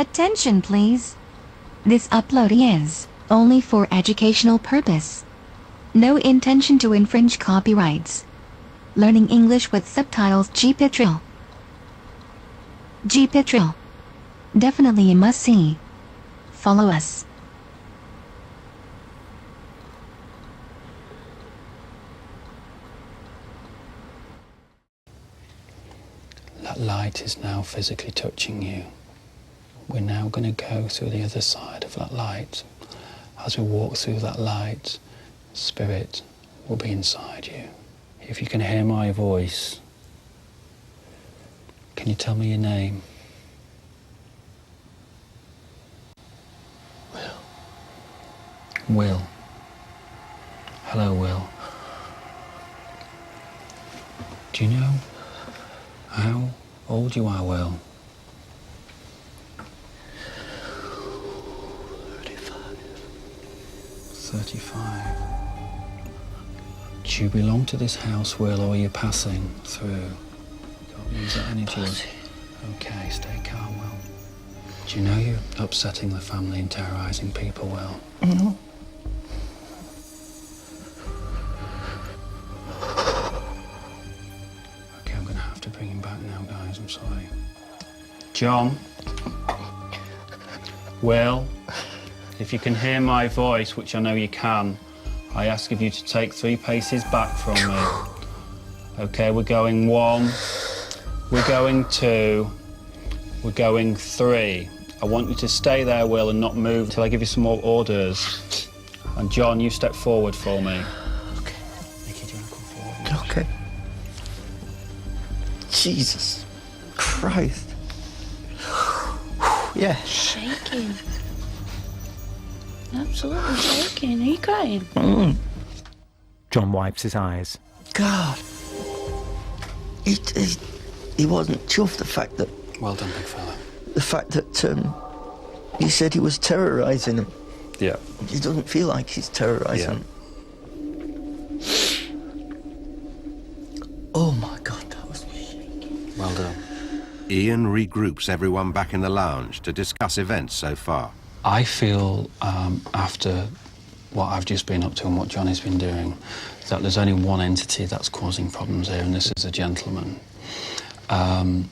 Attention please. This upload is only for educational purpose. No intention to infringe copyrights. Learning English with subtitles. GPITRAL. GPITRAL. Definitely a must-see. Follow us. That light is now physically touching you. We're now going to go through the other side of that light. As we walk through that light, Spirit will be inside you. If you can hear my voice, can you tell me your name? Will. Hello, Will. Do you know how old you are, Will? 35. Do you belong to this house, Will, or are you passing through? Don't lose that energy. Okay, stay calm, Will. Do you know you're upsetting the family and terrorising people, Will? No. Okay, I'm going to have to bring him back now, guys. I'm sorry. John. Will. If you can hear my voice, which I know you can, I ask of you to take 3 paces back from me. Okay, we're going 1, we're going 2, we're going 3. I want you to stay there, Will, and not move until I give you some more orders. And John, you step forward for me. Okay. Nicky, do you want to come forward? Okay. Jesus Christ. Yeah. Shaking. Absolutely shaking. Are you crying? John wipes his eyes. God. He wasn't chuffed the fact that... Well done, big fella. The fact that you said he was terrorising him. Yeah. He doesn't feel like he's terrorising him. Oh my God, that was shaking. Well done. Ian regroups everyone back in the lounge to discuss events so far. I feel, after what I've just been up to and what Johnny's been doing, that there's only one entity that's causing problems here, and this is a gentleman. The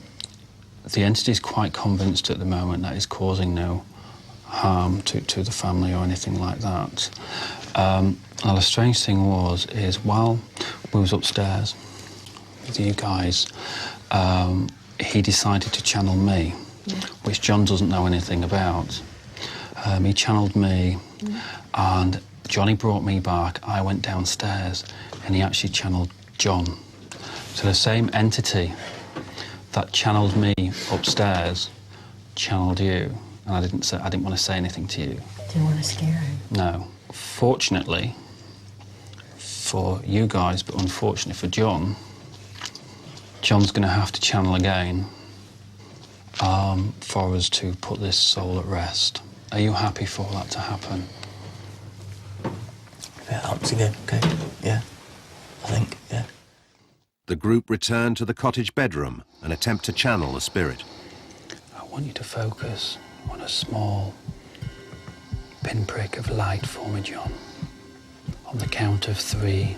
entity's quite convinced at the moment that he's causing no harm to the family or anything like that. Now, the strange thing is while we was upstairs with you guys, he decided to channel me, which John doesn't know anything about. He channeled me, and Johnny brought me back. I went downstairs, and he actually channeled John. So the same entity that channeled me upstairs channeled you, and I didn't want to say anything to you. Do you want to scare him? No. Fortunately for you guys, but unfortunately for John, John's going to have to channel again for us to put this soul at rest. Are you happy for that to happen? If it happens again, okay, yeah, I think, yeah. The group return to the cottage bedroom and attempt to channel the spirit. I want you to focus on a small pinprick of light for me, John. On the count of 3,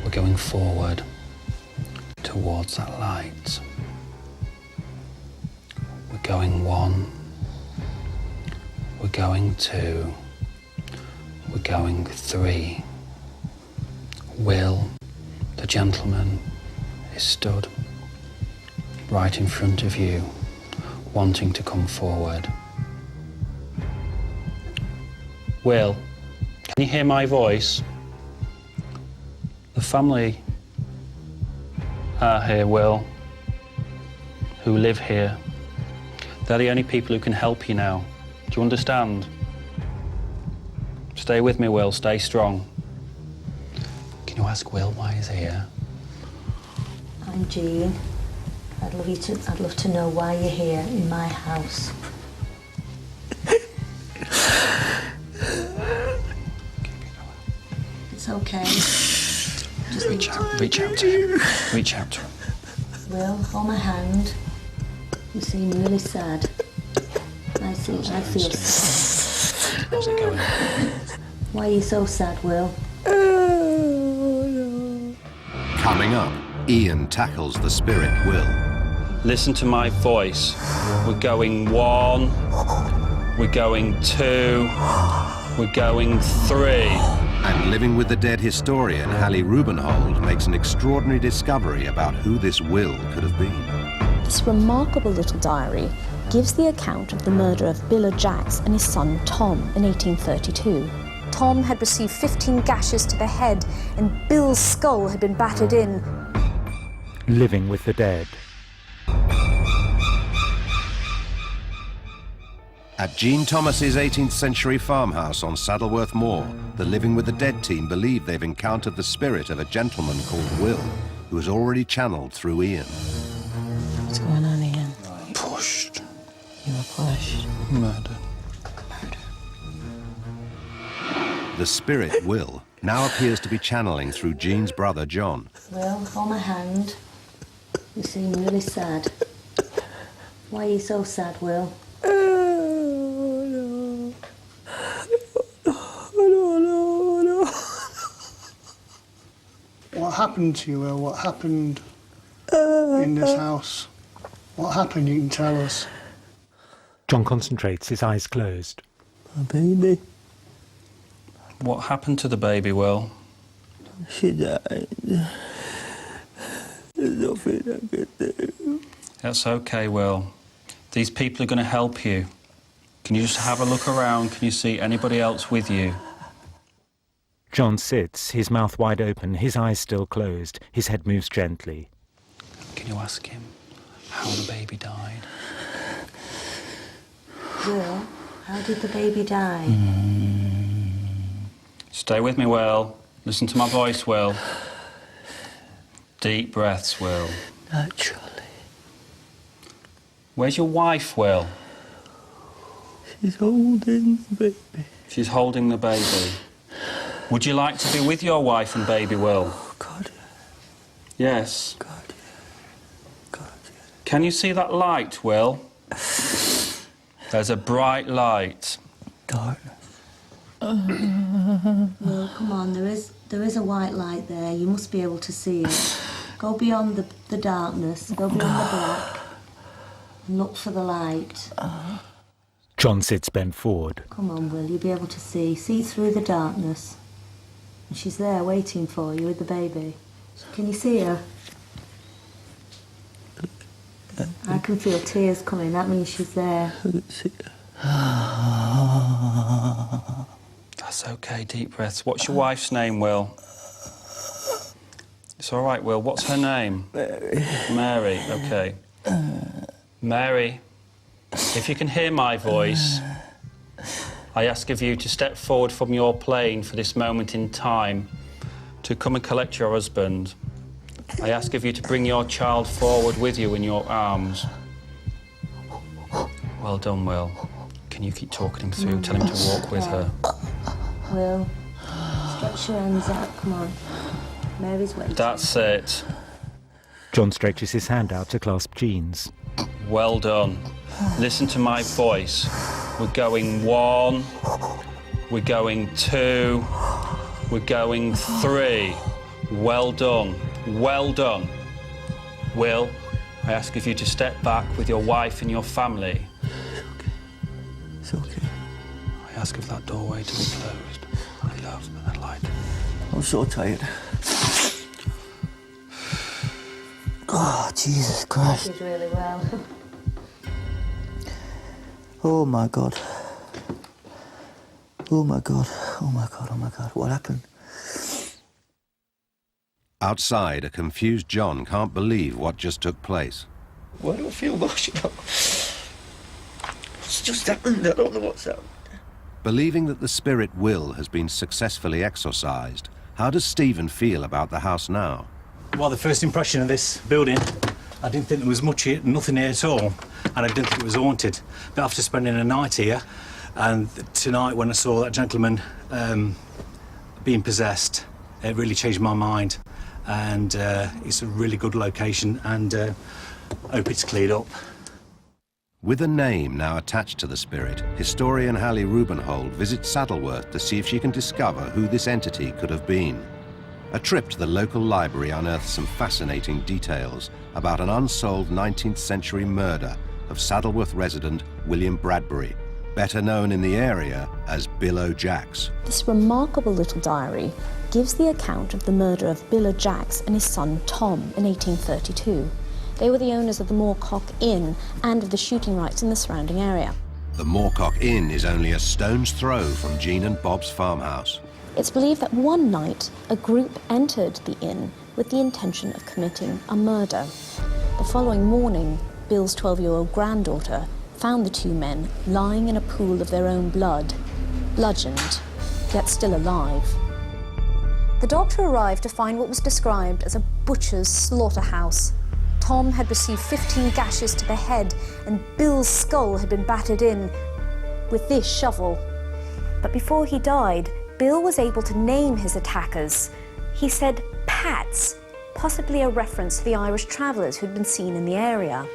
we're going forward towards that light. We're going 1. We're going 2, we're going 3. Will, the gentleman, is stood right in front of you, wanting to come forward. Will, can you hear my voice? The family are here, Will, who live here. They're the only people who can help you now. Do you understand? Stay with me, Will. Stay strong. Can you ask Will why he's here? I'm Jean. I'd love to know why you're here in my house. It's okay. Just Reach out to him. Reach out to him. Will, hold my hand. You seem really sad. I feel sad. How's it going? Why are you so sad, Will? Coming up, Ian tackles the spirit Will. Listen to my voice. We're going 1, we're going 2, we're going 3. And living with the dead historian Hallie Rubenhold makes an extraordinary discovery about who this Will could have been. This remarkable little diary gives the account of the murder of Bill Jacks and his son Tom in 1832. Tom had received 15 gashes to the head and Bill's skull had been battered in. Living with the Dead. At Jean Thomas's 18th century farmhouse on Saddleworth Moor, the Living with the Dead team believe they've encountered the spirit of a gentleman called Will, who was already channeled through Ian. What's going on, Ian? Pushed. You were pushed. Murdered. The spirit Will now appears to be channeling through Jean's brother John. Will, hold my hand. You seem really sad. Why are you so sad, Will? What happened to you, Will? What happened in this house? What happened, you can tell us. John concentrates, his eyes closed. My baby, What happened to the baby, Will? she died. There's nothing I can do. That's okay, Will. These people are going to help you. Can you just have a look around? Can you see anybody else with you? John sits, his mouth wide open, his eyes still closed. His head moves gently. Can you ask him how the baby died? Will, how did the baby die? Stay with me, Will. Listen to my voice, Will. Deep breaths, Will. Naturally. Where's your wife, Will? She's holding the baby. She's holding the baby. Would you like to be with your wife and baby, Will? Oh, God, Yes. God, God. Can you see that light, Will? There's a bright light. Darkness. Will, come on, there is a white light there. You must be able to see it. Go beyond the darkness, go beyond the black, and look for the light. John sits bent forward. Come on, Will, you'll be able to see through the darkness. And she's there waiting for you with the baby. Can you see her? I can feel tears coming, that means she's there. That's okay, deep breaths. What's your wife's name, Will? It's all right, Will. What's her name? Mary. Mary, okay. Mary, if you can hear my voice, I ask of you to step forward from your plane for this moment in time to come and collect your husband. I ask of you to bring your child forward with you in your arms. Well done, Will. Can you keep talking him through? Tell him to walk with her. Will, stretch your hands out, come on. Mary's waiting. That's it. John stretches his hand out to clasp Jean's. Well done. Listen to my voice. We're going 1, we're going 2, we're going 3. Well done. Well done. Will, I ask of you to step back with your wife and your family. It's okay. I ask of that doorway to be closed. I love that light. I'm so tired. Oh, Jesus Christ. She's really well. Oh, my God. Oh, my God. Oh, my God. Oh, my God. What happened? Outside, a confused John can't believe what just took place. Why do I feel emotional? It's just happened. I don't know what's happened. Believing that the spirit Will has been successfully exorcised, how does Stephen feel about the house now? Well, the first impression of this building, I didn't think there was nothing here at all, and I didn't think it was haunted. But after spending a night here, and tonight when I saw that gentleman being possessed, it really changed my mind. And it's a really good location, and I hope it's cleared up. With a name now attached to the spirit, historian Hallie Rubenhold visits Saddleworth to see if she can discover who this entity could have been. A trip to the local library unearths some fascinating details about an unsolved 19th century murder of Saddleworth resident William Bradbury, better known in the area as Bill O'Jacks. This remarkable little diary gives the account of the murder of Bill O'Jacks and his son Tom in 1832. They were the owners of the Moorcock Inn and of the shooting rights in the surrounding area. The Moorcock Inn is only a stone's throw from Jean and Bob's farmhouse. It's believed that one night a group entered the inn with the intention of committing a murder. The following morning, Bill's 12-year-old granddaughter found the two men lying in a pool of their own blood, bludgeoned, yet still alive. The doctor arrived to find what was described as a butcher's slaughterhouse. Tom had received 15 gashes to the head, and Bill's skull had been battered in with this shovel. But before he died, Bill was able to name his attackers. He said Pats, possibly a reference to the Irish travellers who'd been seen in the area.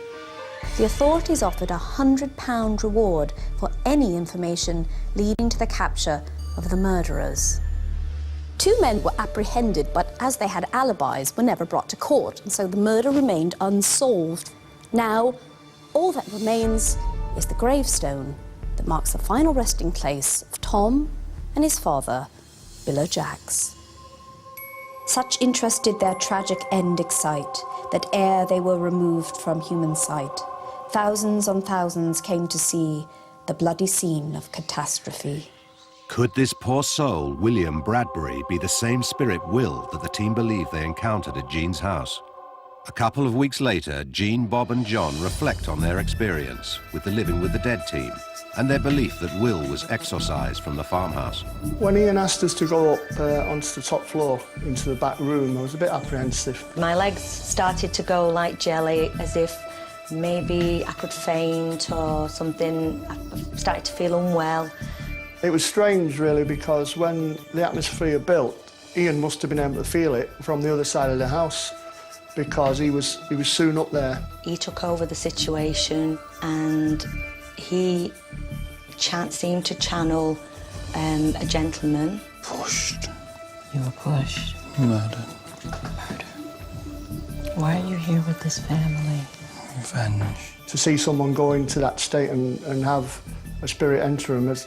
The authorities offered a £100 reward for any information leading to the capture of the murderers. Two men were apprehended, but as they had alibis, were never brought to court, and so the murder remained unsolved. Now, all that remains is the gravestone that marks the final resting place of Tom and his father, Bill O'Jacks. Such interest did their tragic end excite, that ere they were removed from human sight, thousands on thousands came to see the bloody scene of catastrophe. Could this poor soul, William Bradbury, be the same spirit Will that the team believed they encountered at Jean's house? A couple of weeks later, Jean, Bob and John reflect on their experience with the Living with the Dead team and their belief that Will was exorcised from the farmhouse. When Ian asked us to go up onto the top floor into the back room, I was a bit apprehensive. My legs started to go like jelly, as if maybe I could faint or something. I started to feel unwell. It was strange, really, because when the atmosphere built, Ian must have been able to feel it from the other side of the house, because he was soon up there. He took over the situation and he seemed to channel a gentleman. Pushed. You were pushed? Murdered. Murder. Why are you here with this family? Revenge. To see someone go into that state and have a spirit enter him as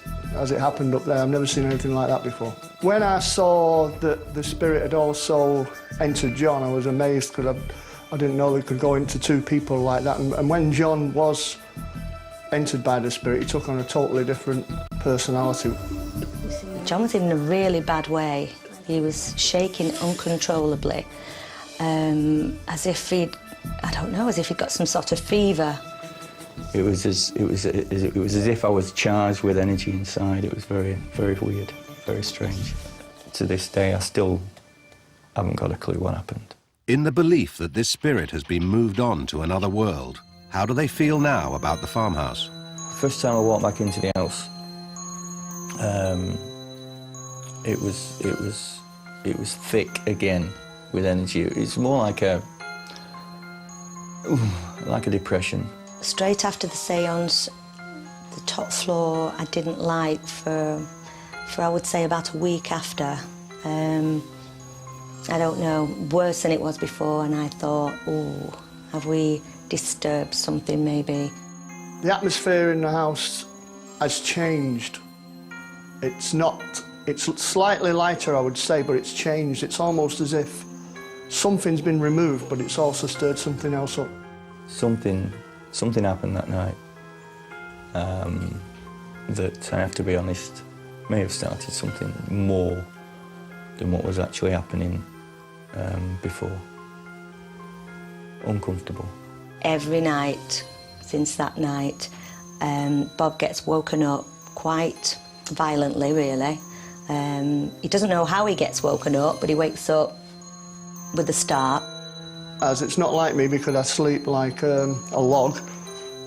it happened up there, I've never seen anything like that before. When I saw that the spirit had also entered John, I was amazed, because I didn't know they could go into two people like that. And when John was entered by the spirit, he took on a totally different personality. John was in a really bad way. He was shaking uncontrollably, as if he'd got some sort of fever. It was as if I was charged with energy inside. It was very, very weird, very strange. To this day, I still haven't got a clue what happened. In the belief that this spirit has been moved on to another world, how do they feel now about the farmhouse? First time I walked back into the house, it was thick again with energy. It's more like a depression. Straight after the séance, the top floor I didn't light for I would say about a week after. I don't know, worse than it was before, and I thought, oh, have we disturbed something maybe? The atmosphere in the house has changed. It's slightly lighter, I would say, but it's changed. It's almost as if something's been removed, but it's also stirred something else up. Something happened that night that, I have to be honest, may have started something more than what was actually happening before. Uncomfortable. Every night since that night, Bob gets woken up quite violently, really. He doesn't know how he gets woken up, but he wakes up with a start. As it's not like me, because I sleep like a log,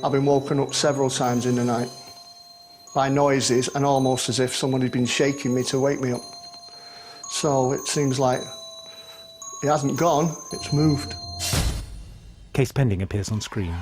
I've been woken up several times in the night by noises, and almost as if someone had been shaking me to wake me up. So it seems like it hasn't gone, it's moved. Case Pending appears on screen.